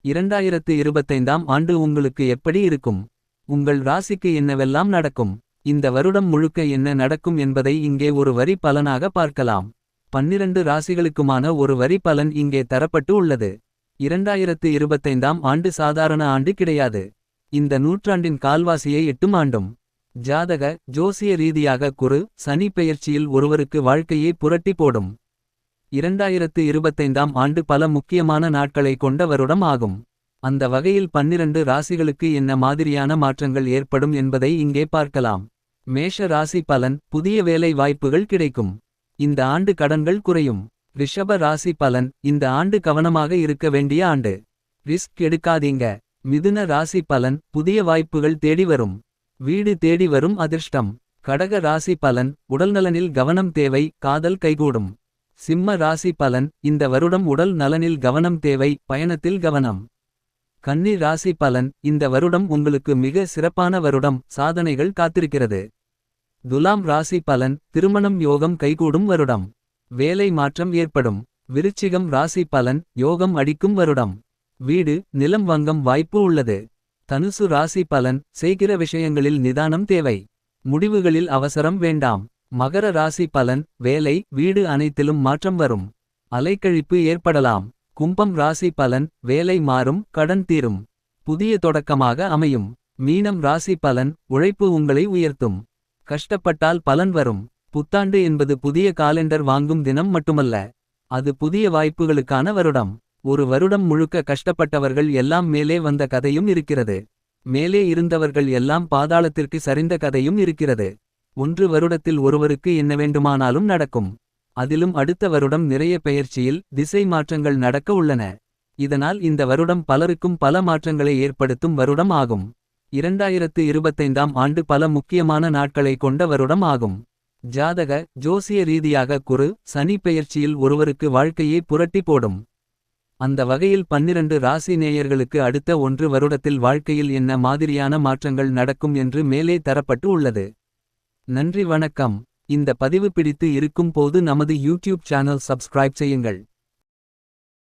2025ஆம் ஆண்டு உங்களுக்கு எப்படி இருக்கும்? உங்கள் ராசிக்கு என்னவெல்லாம் நடக்கும்? இந்த வருடம் முழுக்க என்ன நடக்கும் என்பதை இங்கே ஒரு வரி பலனாக பார்க்கலாம். 12 ராசிகளுக்குமான ஒரு வரி பலன் இங்கே தரப்பட்டு உள்ளது. 2025ஆம் ஆண்டு சாதாரண ஆண்டு கிடையாது. இந்த நூற்றாண்டின் கால்வாசியை எட்டும் ஆண்டும். ஜாதக ஜோசிய ரீதியாக குரு சனி பெயர்ச்சியில் ஒருவருக்கு வாழ்க்கையை புரட்டி போடும். 2025ஆம் ஆண்டு பல முக்கியமான நாட்களை கொண்ட வருடம் ஆகும். அந்த வகையில் 12 ராசிகளுக்கு என்ன மாதிரியான மாற்றங்கள் ஏற்படும் என்பதை இங்கே பார்க்கலாம். மேஷ ராசி பலன் புதிய வேலை வாய்ப்புகள் கிடைக்கும். இந்த ஆண்டு கடன்கள் குறையும். ரிஷப ராசி பலன் இந்த ஆண்டு கவனமாக இருக்க வேண்டிய ஆண்டு. ரிஸ்க் எடுக்காதீங்க. மிதுன ராசி பலன் புதிய வாய்ப்புகள் தேடி வரும். வீடு தேடி வரும் அதிர்ஷ்டம். கடக ராசி பலன் உடல்நலனில் கவனம் தேவை, காதல் கைகூடும். சிம்ம ராசி பலன் இந்த வருடம் உடல் நலனில் கவனம் தேவை, பயணத்தில் கவனம். கன்னி ராசி பலன் இந்த வருடம் உங்களுக்கு மிக சிறப்பான வருடம், சாதனைகள் காத்திருக்கிறது. துலாம் ராசி பலன் திருமணம் யோகம் கைகூடும் வருடம். வேலை மாற்றம் ஏற்படும். விருச்சிகம் ராசி பலன் யோகம் அடிக்கும் வருடம். வீடு நிலம் வாங்கும் வாய்ப்பு உள்ளது. தனுசு ராசி பலன் செய்கிற விஷயங்களில் நிதானம் தேவை. முடிவுகளில் அவசரம் வேண்டாம். மகர ராசி பலன் வேலை வீடு அனைத்திலும் மாற்றம் வரும். அலைக்கழிப்பு ஏற்படலாம். கும்பம் ராசி பலன் வேலை மாறும், கடன் தீரும். புதிய தொடக்கமாக அமையும். மீனம் ராசி பலன் உழைப்பு உங்களை உயர்த்தும். கஷ்டப்பட்டால் பலன் வரும். புத்தாண்டு என்பது புதிய காலெண்டர் வாங்கும் தினம் மட்டுமல்ல. அது புதிய வாய்ப்புகளுக்கான வருடம். ஒரு வருடம் முழுக்க கஷ்டப்பட்டவர்கள் எல்லாம் மேலே வந்த கதையும் இருக்கிறது. மேலே இருந்தவர்கள் எல்லாம் பாதாளத்திற்கு சரிந்த கதையும் இருக்கிறது. ஒன்று வருடத்தில் ஒருவருக்கு என்ன வேண்டுமானாலும் நடக்கும். அதிலும் அடுத்த வருடம் நிறைய பெயர்ச்சியில் திசை மாற்றங்கள் நடக்க உள்ளன. இதனால் இந்த வருடம் பலருக்கும் பல மாற்றங்களை ஏற்படுத்தும் வருடம் ஆகும். 2025ஆம் ஆண்டு பல முக்கியமான நாட்களை கொண்ட வருடம் ஆகும். ஜாதக ஜோசிய ரீதியாக குரு சனி பெயர்ச்சியில் ஒருவருக்கு வாழ்க்கையை புரட்டி போடும். அந்த வகையில் 12 ராசி நேயர்களுக்கு அடுத்த 1 வருடத்தில் வாழ்க்கையில் என்ன மாதிரியான மாற்றங்கள் நடக்கும் என்று மேலே தரப்பட்டு உள்ளது. நன்றி வணக்கம். இந்த பதிவு பிடித்து இருக்கும் போது நமது யூடியூப் சேனல் சப்ஸ்கிரைப் செய்யுங்கள்.